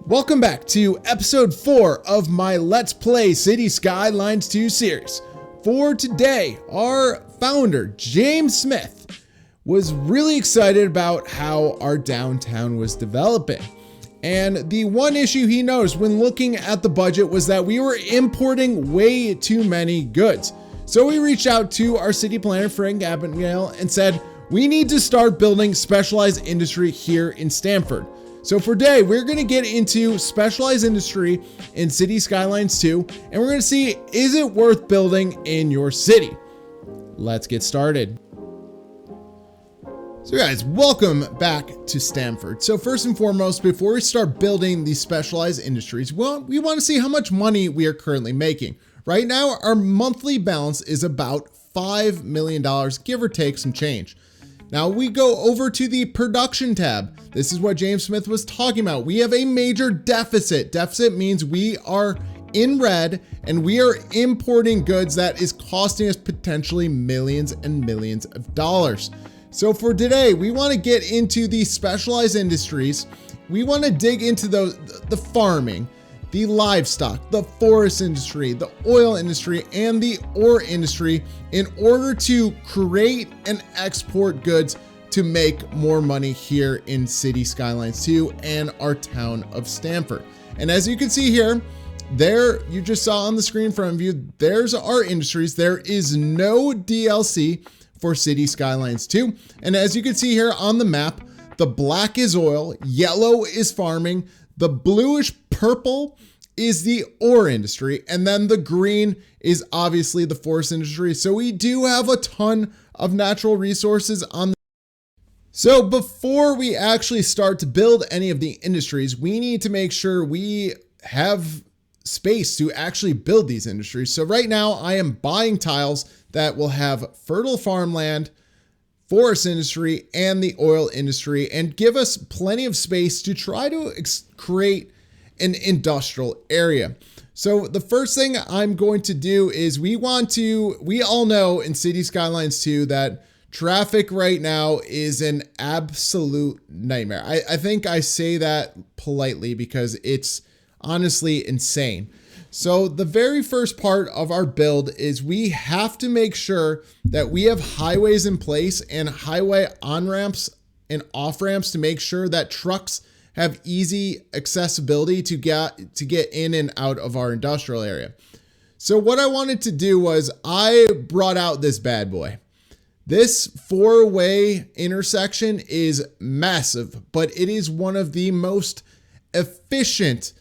Welcome back to episode 4 of my Let's Play Cities Skylines 2 series. For today, our founder, James Smith, was really excited about how our downtown was developing. And the one issue he noticed when looking at the budget was that we were importing way too many goods. So we reached out to our city planner, Frank Abagnale, and said, we need to start building specialized industry here in Stamford. So for today, we're going to get into specialized industry in Cities Skylines 2, and we're going to see, is it worth building in your city? Let's get started. So guys, welcome back to Stamford. So first and foremost, before we start building these specialized industries, well, we want to see how much money we are currently making. Right now, our monthly balance is about $5 million, give or take some change. Now we go over to the production tab. This is what James Smith was talking about. We have a major deficit. Deficit means we are in red and we are importing goods that is costing us potentially millions and millions of dollars. So for today, we want to get into the specialized industries. We want to dig into the farming, the livestock, the forest industry, the oil industry, and the ore industry in order to create and export goods to make more money here in Cities Skylines 2 and our town of Stamford. And as you can see here, there you just saw on the screen in front of you, there's our industries. There is no DLC for Cities Skylines 2. And as you can see here on the map, the black is oil, yellow is farming, the bluish purple is the ore industry, and then the green is obviously the forest industry. So we do have a ton of natural resources on. So before we actually start to build any of the industries, we need to make sure we have space to actually build these industries. So right now I am buying tiles that will have fertile farmland, forest industry, and the oil industry, and give us plenty of space to try to create an industrial area. So the first thing I'm going to do is we all know in Cities Skylines 2 that traffic right now is an absolute nightmare. I think I say that politely because it's honestly insane. So the very first part of our build is we have to make sure that we have highways in place and highway on-ramps and off-ramps to make sure that trucks have easy accessibility to get in and out of our industrial area. So what I wanted to do was I brought out this bad boy. This four-way intersection is massive, but it is one of the most efficient.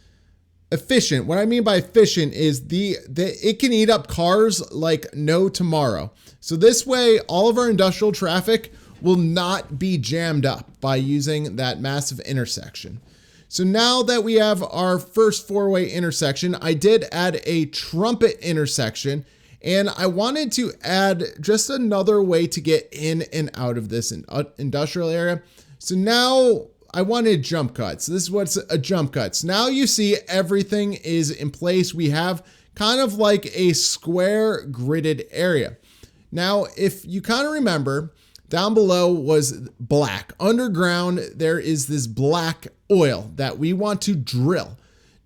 What I mean by efficient is it can eat up cars like no tomorrow. So this way, all of our industrial traffic will not be jammed up by using that massive intersection. So now that we have our first four-way intersection, I did add a trumpet intersection, and I wanted to add just another way to get in and out of this industrial area. So now I wanted jump cuts. This is what's a jump cut. So now you see everything is in place. We have kind of like a square gridded area. Now, if you kind of remember, down below was black. Underground, there is this black oil that we want to drill.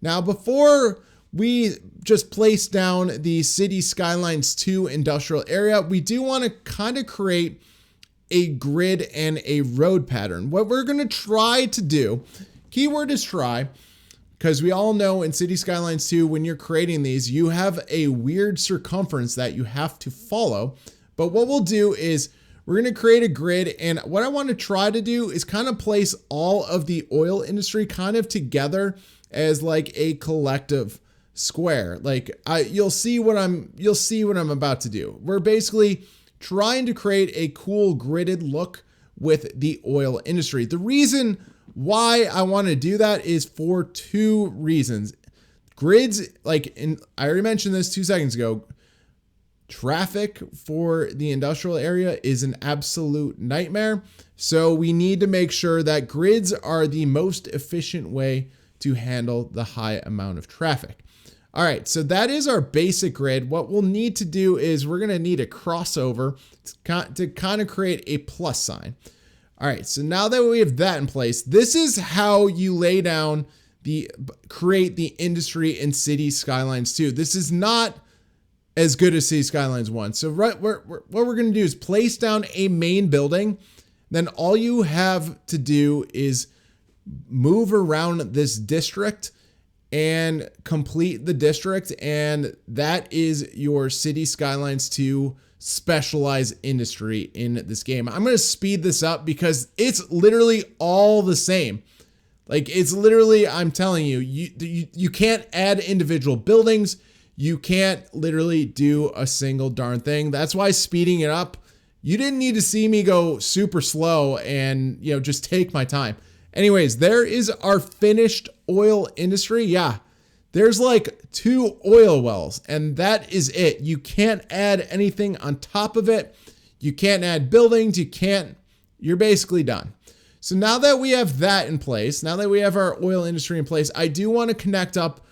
Now, before we just place down the Cities Skylines 2 industrial area, we do want to kind of create a grid and a road pattern. What we're going to try to do, keyword is try, because we all know in Cities Skylines 2, when you're creating these, you have a weird circumference that you have to follow. But what we'll do is we're going to create a grid, and what I want to try to do is kind of place all of the oil industry kind of together as like a collective square. Like you'll see what I'm about to do. We're basically trying to create a cool gridded look with the oil industry. The reason why I want to do that is for two reasons. Grids, I already mentioned this 2 seconds ago. Traffic for the industrial area is an absolute nightmare. So we need to make sure that grids are the most efficient way to handle the high amount of traffic. All right, so that is our basic grid. What we'll need to do is we're gonna need a crossover to kind of create a plus sign. All right, so now that we have that in place, this is how you lay down create the industry in Cities Skylines 2. This is not as good as Cities Skylines 1. So what we're going to do is place down a main building. Then all you have to do is move around this district and complete the district. And that is your Cities Skylines 2 specialized industry in this game. I'm going to speed this up because it's literally all the same. Like, it's literally, I'm telling you, you can't add individual buildings. You can't literally do a single darn thing. That's why speeding it up, you didn't need to see me go super slow and, just take my time. Anyways, there is our finished oil industry. Yeah, there's like 2 oil wells and that is it. You can't add anything on top of it. You can't add buildings. You're basically done. So now that we have that in place, now that we have our oil industry in place, I do want to connect up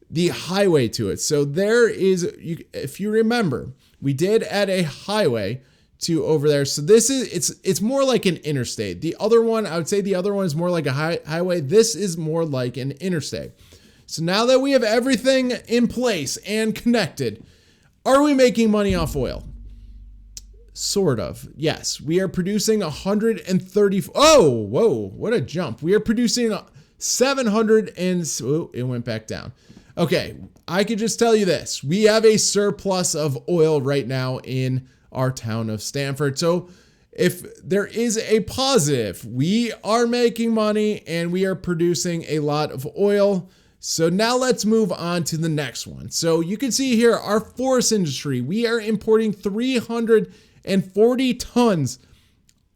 the highway to it. So there is, if you remember, we did add a highway to over there. So this is, it's more like an interstate. The other one, I would say the other one is more like a highway. This is more like an interstate. So now that we have everything in place and connected, are we making money off oil? Sort of. Yes, we are producing 130. Oh, whoa, what a jump. We are producing 700 and it went back down. Okay, I could just tell you this. We have a surplus of oil right now in our town of Stamford. So if there is a positive, we are making money and we are producing a lot of oil. So now let's move on to the next one. So you can see here our forest industry. We are importing 340 tons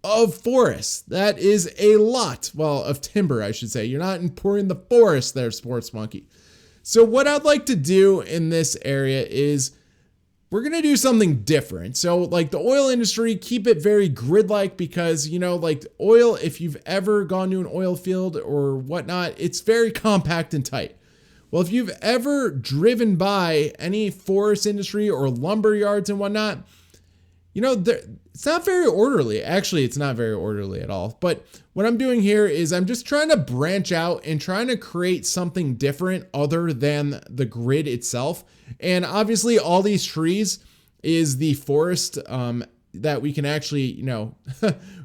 of forest. That is a lot. Well, of timber, I should say. You're not importing the forest there, Sports Monkey. So what I'd like to do in this area is we're going to do something different. So like the oil industry, keep it very grid-like because, like oil, if you've ever gone to an oil field or whatnot, it's very compact and tight. Well, if you've ever driven by any forest industry or lumber yards and whatnot, it's not very orderly. Actually, it's not very orderly at all. But what I'm doing here is I'm just trying to branch out and trying to create something different other than the grid itself. And obviously all these trees is the forest that we can actually,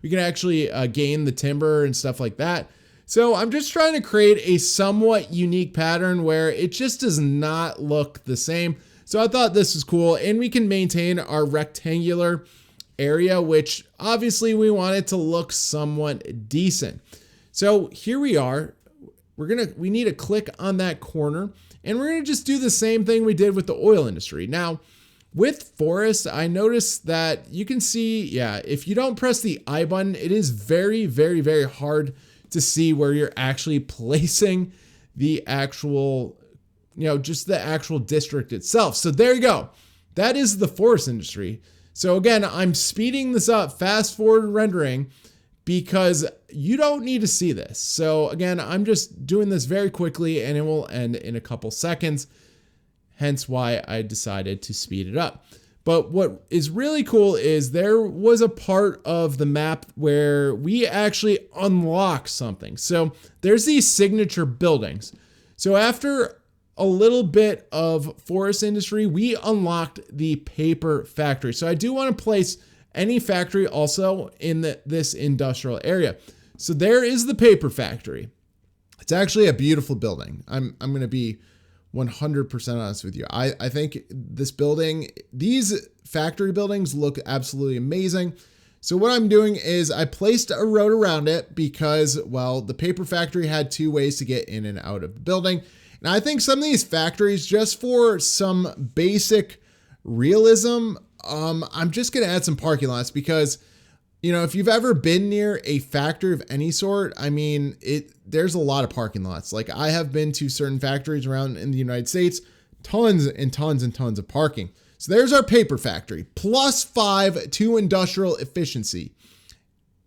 we can actually gain the timber and stuff like that. So I'm just trying to create a somewhat unique pattern where it just does not look the same. So I thought this was cool, and we can maintain our rectangular area, which obviously we want it to look somewhat decent. So here we are. We need to click on that corner, and we're gonna just do the same thing we did with the oil industry. Now, with Forrest, I noticed that you can see, if you don't press the I button, it is very, very, very hard to see where you're actually placing the actual just the actual district itself. So there you go. That is the forest industry. So again, I'm speeding this up, fast forward rendering, because you don't need to see this. So again, I'm just doing this very quickly and it will end in a couple seconds. Hence why I decided to speed it up. But what is really cool is there was a part of the map where we actually unlock something. So there's these signature buildings. So after a little bit of forest industry, we unlocked the paper factory. So I do want to place any factory also in this industrial area. So there is the paper factory. It's actually a beautiful building. I'm going to be 100% honest with you. I think this building, these factory buildings look absolutely amazing. So what I'm doing is I placed a road around it because, well, the paper factory had 2 ways to get in and out of the building. And I think some of these factories, just for some basic realism, I'm just going to add some parking lots because, if you've ever been near a factory of any sort, I mean, there's a lot of parking lots. Like I have been to certain factories around in the United States, tons and tons and tons of parking. So there's our paper factory, +5 to industrial efficiency.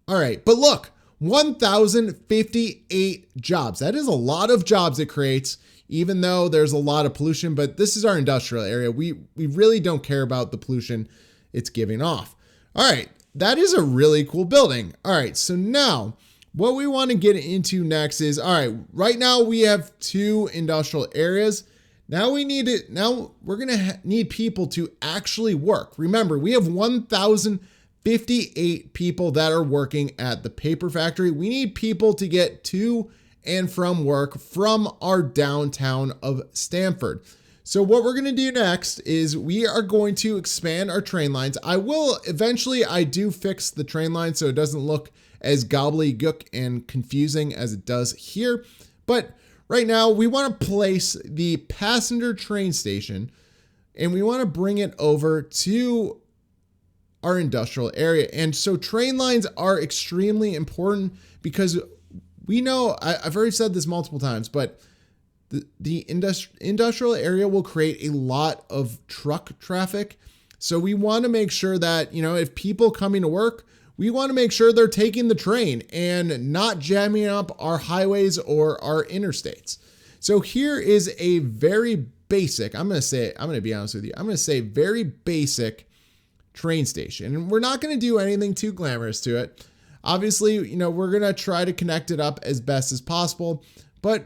All right, but look, 1,058 jobs. That is a lot of jobs it creates, even though there's a lot of pollution, but this is our industrial area. We really don't care about the pollution it's giving off. All right, that is a really cool building. All right, so now What we want to get into next is, all right, right now we have 2 industrial areas. Now we're going to need people to actually work. Remember, we have 1,058 people that are working at the paper factory. We need people to get to and from work from our downtown of Stamford. So what we're going to do next is we are going to expand our train lines. I do fix the train line so it doesn't look as gobbledygook and confusing as it does here. But right now we want to place the passenger train station and we want to bring it over to our industrial area. And so train lines are extremely important because we know, I've already said this multiple times, but the industrial area will create a lot of truck traffic. So we want to make sure that, if people coming to work, we want to make sure they're taking the train and not jamming up our highways or our interstates. So here is a very basic, I'm going to be honest with you, I'm going to say very basic train station. And we're not going to do anything too glamorous to it. Obviously, we're going to try to connect it up as best as possible. But,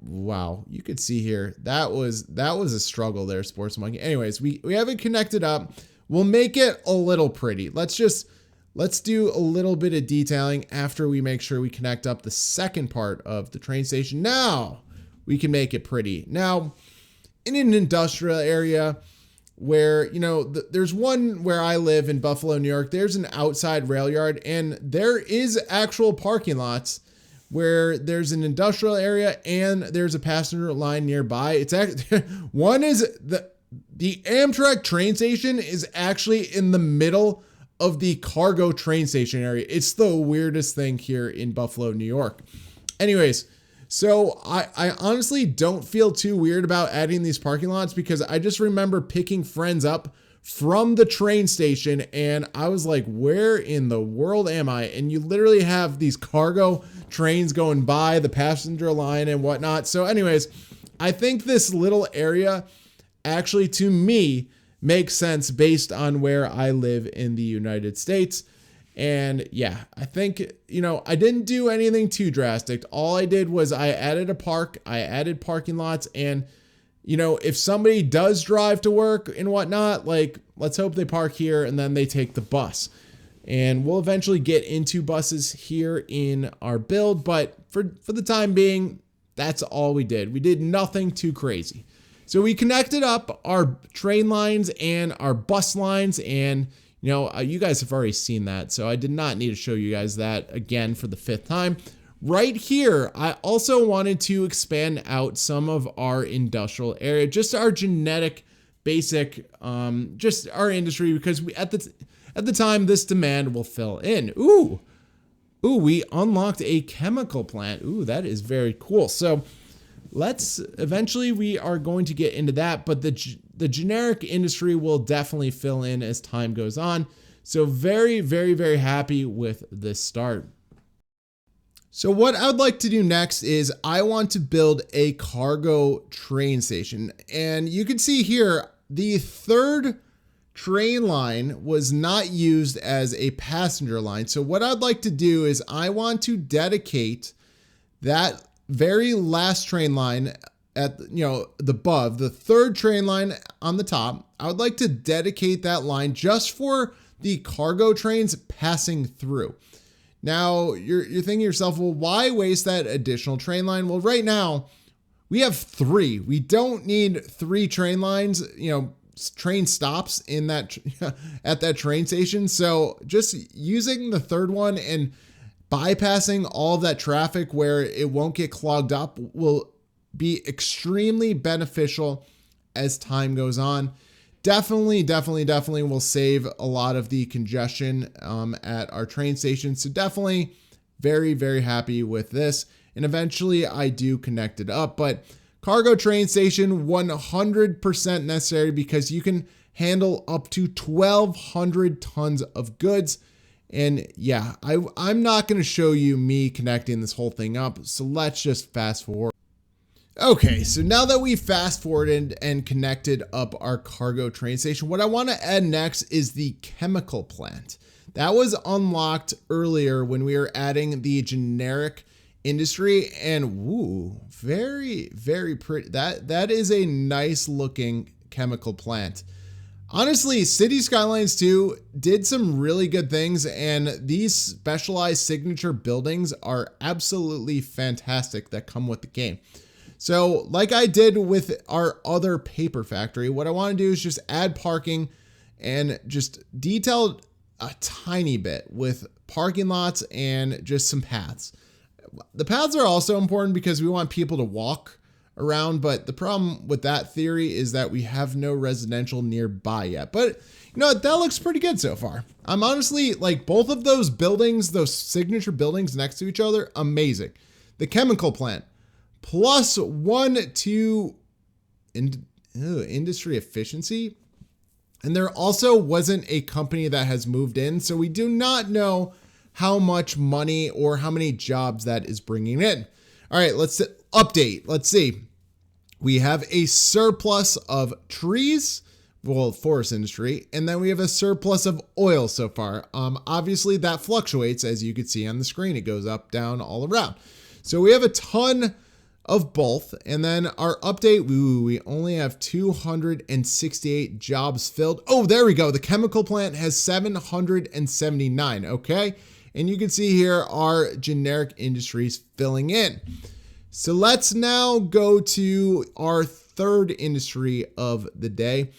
wow, you could see here, that was a struggle there, Sports Monkey. Anyways, we have it connected up. We'll make it a little pretty. Let's do a little bit of detailing after we make sure we connect up the second part of the train station. Now we can make it pretty. Now, in an industrial area where, there's one where I live in Buffalo, New York, there's an outside rail yard and there is actual parking lots where there's an industrial area and there's a passenger line nearby. It's actually, one is the Amtrak train station is actually in the middle of the cargo train station area. It's the weirdest thing here in Buffalo, New York. Anyways, so I honestly don't feel too weird about adding these parking lots because I just remember picking friends up from the train station and I was like, where in the world am I? And you literally have these cargo trains going by, the passenger line and whatnot. So anyways, I think this little area actually, to me, makes sense based on where I live in the United States. And yeah, I think, I didn't do anything too drastic. All I did was I added parking lots, and, if somebody does drive to work and whatnot, let's hope they park here and then they take the bus. And we'll eventually get into buses here in our build, but for the time being, that's all we did. We did nothing too crazy. So we connected up our train lines and our bus lines, and you guys have already seen that, so I did not need to show you guys that again for the 5th time. Right here, I also wanted to expand out some of our industrial area, just our genetic basic, just our industry, because at the time this demand will fill in. Ooh, we unlocked a chemical plant. Ooh, that is very cool. So eventually we are going to get into that, but the generic industry will definitely fill in as time goes on. So very, very, very happy with this start. So what I would like to do next is I want to build a cargo train station. And you can see here, the 3rd train line was not used as a passenger line. So what I'd like to do is I want to dedicate that very last train line at, above the 3rd train line on the top. I would like to dedicate that line just for the cargo trains passing through. Now you're thinking to yourself, well, why waste that additional train line? Well, right now we have 3. We don't need 3 train lines, train stops in that at that train station. So just using the 3rd one and bypassing all of that traffic where it won't get clogged up will be extremely beneficial as time goes on. Definitely will save a lot of the congestion at our train station. So definitely very, very happy with this. And eventually I do connect it up, but cargo train station 100% necessary because you can handle up to 1,200 tons of goods. And yeah, I'm not going to show you me connecting this whole thing up. So let's just fast forward. Okay, so now that we fast forwarded and connected up our cargo train station, what I want to add next is the chemical plant. That was unlocked earlier when we were adding the generic industry, and woo, very, very pretty. That is a nice looking chemical plant. Honestly, Cities Skylines 2 did some really good things, and these specialized signature buildings are absolutely fantastic that come with the game. So like I did with our other paper factory, what I want to do is just add parking and just detail a tiny bit with parking lots and just some paths. The paths are also important because we want people to walk around, but the problem with that theory is that we have no residential nearby yet. But you know, that looks pretty good so far. I'm honestly like both of those buildings, those signature buildings next to each other, amazing. The chemical plant, +1 to industry efficiency. And there also wasn't a company that has moved in, so we do not know how much money or how many jobs that is bringing in. All right, let's update. Let's see. We have a surplus of trees, well, forest industry, and then we have a surplus of oil so far. Obviously that fluctuates, as you can see on the screen. It goes up, down, all around. So we have a ton of both. And then our update, we only have 268 jobs filled. Oh, there we go. The chemical plant has 779. Okay. And you can see here our generic industries filling in. So let's now go to our third industry of the day.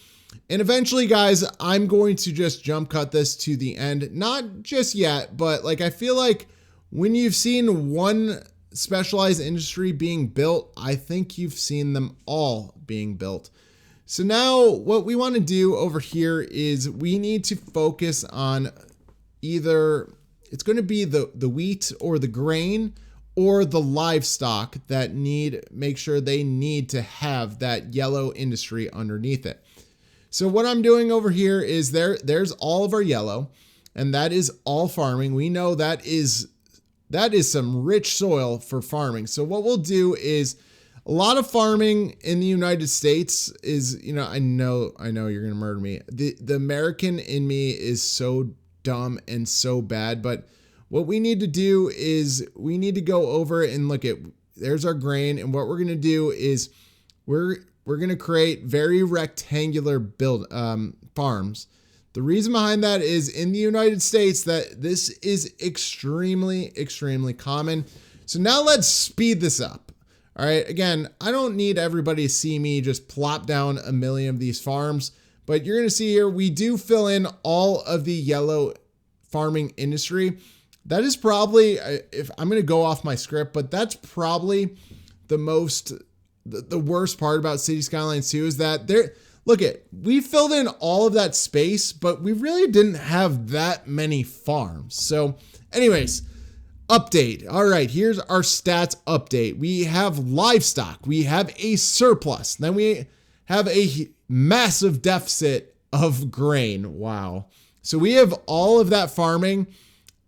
And eventually, guys, I'm going to just jump cut this to the end. Not just yet, but like I feel like when you've seen one specialized industry being built, I think you've seen them all being built. So now what we want to do over here is we need to focus on either it's going to be the wheat or the grain or the livestock that make sure they need to have that yellow industry underneath it. So what I'm doing over here is there's all of our yellow, and that is all farming. We know that is some rich soil for farming. So what we'll do is a lot of farming in the United States is, you know, I know you're going to murder me. The American in me is so dumb and so bad, but what we need to do is we need to go over and look at, there's our grain. And what we're going to do is we're going to create very rectangular farms. The reason behind that is in the United States that this is extremely, extremely common. So now let's speed this up. All right. Again, I don't need everybody to see me just plop down a million of these farms, but you're going to see here, we do fill in all of the yellow farming industry. That is probably, if I'm going to go off my script, but that's probably the worst part about Cities Skylines 2 is that we filled in all of that space, but we really didn't have that many farms. So anyways, update. All right, here's our stats update. We have livestock. We have a surplus. Then we have a massive deficit of grain. Wow. So we have all of that farming,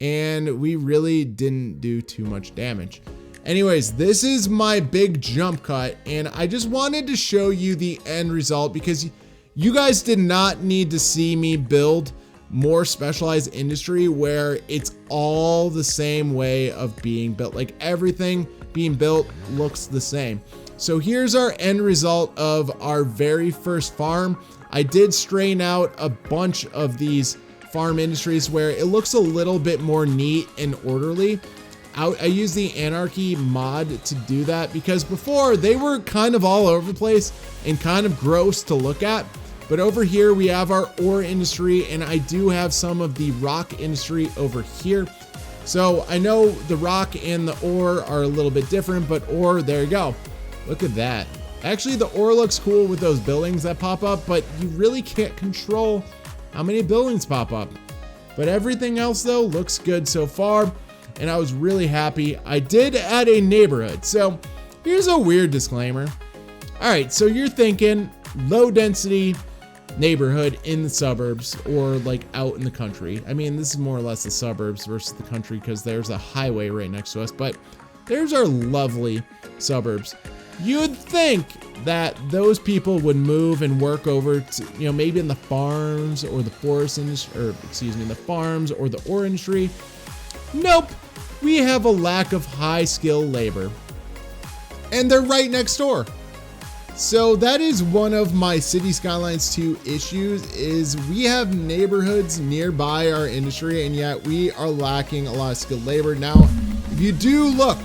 and we really didn't do too much damage. Anyways, this is my big jump cut, and I just wanted to show you the end result because you guys did not need to see me build more specialized industry where it's all the same way of being built. Like everything being built looks the same. So here's our end result of our very first farm. I did strain out a bunch of these farm industries where it looks a little bit more neat and orderly. I use the anarchy mod to do that because before they were kind of all over the place and kind of gross to look at. But over here we have our ore industry, and I do have some of the rock industry over here. So I know the rock and the ore are a little bit different, but ore, there you go. Look at that. Actually, the ore looks cool with those buildings that pop up, but you really can't control how many buildings pop up. But everything else though looks good so far, and I was really happy. I did add a neighborhood. So here's a weird disclaimer. All right, so you're thinking low density neighborhood in the suburbs or like out in the country. I mean, this is more or less the suburbs versus the country because there's a highway right next to us, but there's our lovely suburbs. You'd think that those people would move and work over to, maybe in the farms or the forest industry, or excuse me, the farms or the ore industry. Nope, we have a lack of high skilled labor. And they're right next door. So that is one of my City Skylines 2 issues, is we have neighborhoods nearby our industry, and yet we are lacking a lot of skilled labor. Now, if you do look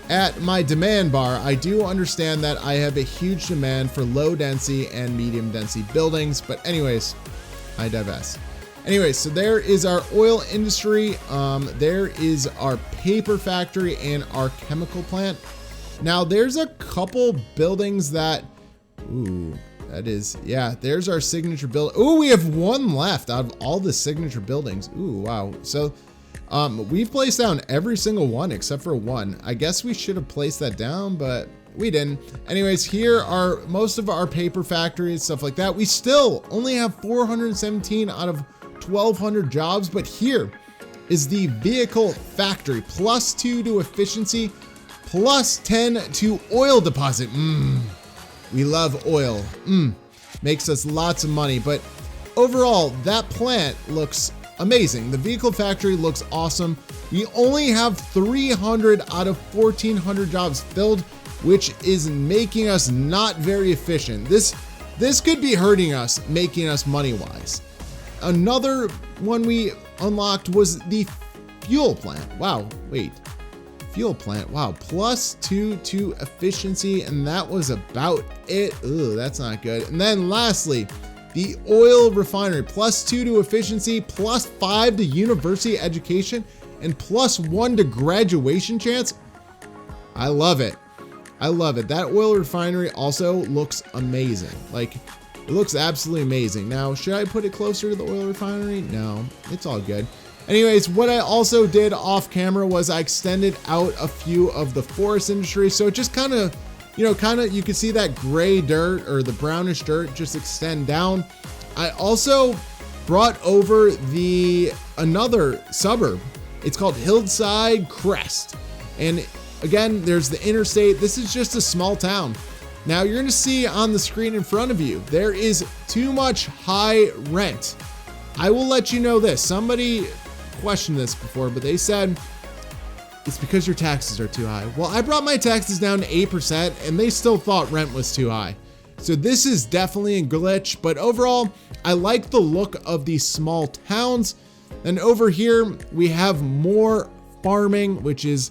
at my demand bar, I do understand that I have a huge demand for low density and medium density buildings, but anyways, I divest. Anyways, so there is our oil industry, there is our paper factory and our chemical plant. Now there's a couple buildings that, there's our signature building. Ooh, we have one left out of all the signature buildings. Ooh, wow. So we've placed down every single one except for one. I guess we should have placed that down, but we didn't. Anyways, here are most of our paper factories, stuff like that. We still only have 417 out of 1,200 jobs, but here is the vehicle factory, +2 to efficiency, +10 to oil deposit. We love oil. Makes us lots of money, but overall, that plant looks amazing. The vehicle factory looks awesome. We only have 300 out of 1,400 jobs filled, which is making us not very efficient. This could be hurting us, making us money-wise. Another one we unlocked was the fuel plant. Wow, wait. Fuel plant, wow, +2 to efficiency, and that was about it. Ooh, that's not good. And then lastly, the oil refinery, +2 to efficiency, +5 to university education, and +1 to graduation chance. I love it. I love it. That oil refinery also looks amazing. Like, it looks absolutely amazing. Now, should I put it closer to the oil refinery? No, it's all good. Anyways, what I also did off camera was I extended out a few of the forest industry. So it just kind of, you can see that gray dirt or the brownish dirt just extend down. I also brought over another suburb. It's called Hillside Crest. And again, there's the interstate. This is just a small town. Now you're gonna see on the screen in front of you, there is too much high rent. I will let you know this. Somebody questioned this before, but they said it's because your taxes are too high. Well, I brought my taxes down to 8% and they still thought rent was too high. So this is definitely a glitch, but overall, I like the look of these small towns. And over here, we have more farming, which is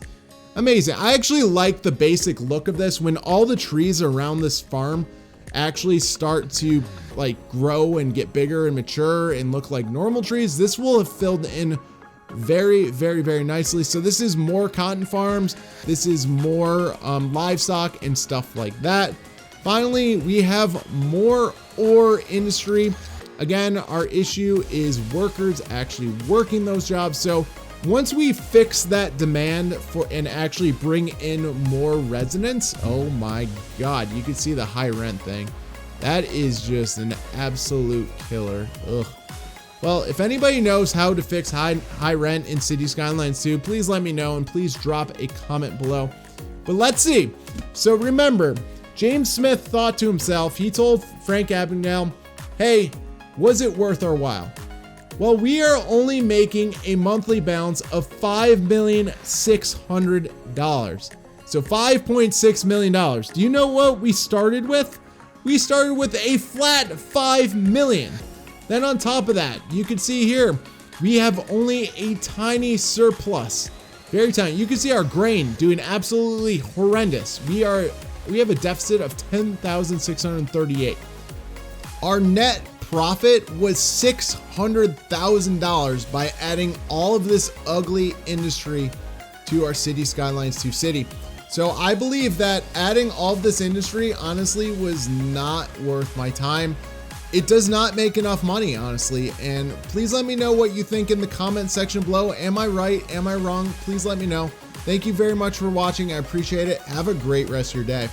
amazing. I actually like the basic look of this. When all the trees around this farm actually start to like grow and get bigger and mature and look like normal trees, this will have filled in very, very, very nicely. So this is more cotton farms. This is more livestock and stuff like that. Finally, we have more ore industry. Again, our issue is workers actually working those jobs. So once we fix that demand for and actually bring in more residents, oh my God, you can see the high rent thing. That is just an absolute killer. Ugh. Well, if anybody knows how to fix high rent in Cities Skylines 2, please let me know and please drop a comment below. But let's see. So remember, James Smith thought to himself, he told Frank Abagnale, hey, was it worth our while? Well, we are only making a monthly balance of $5,600,000. So $5.6 million. Do you know what we started with? We started with a flat $5 million. Then on top of that, you can see here, we have only a tiny surplus. Very tiny. You can see our grain doing absolutely horrendous. We have a deficit of 10,638. Our net profit was $600,000 by adding all of this ugly industry to our Cities Skylines 2 city. So I believe that adding all of this industry honestly was not worth my time. It does not make enough money, honestly. And please let me know what you think in the comment section below. Am I right? Am I wrong? Please let me know. Thank you very much for watching. I appreciate it. Have a great rest of your day.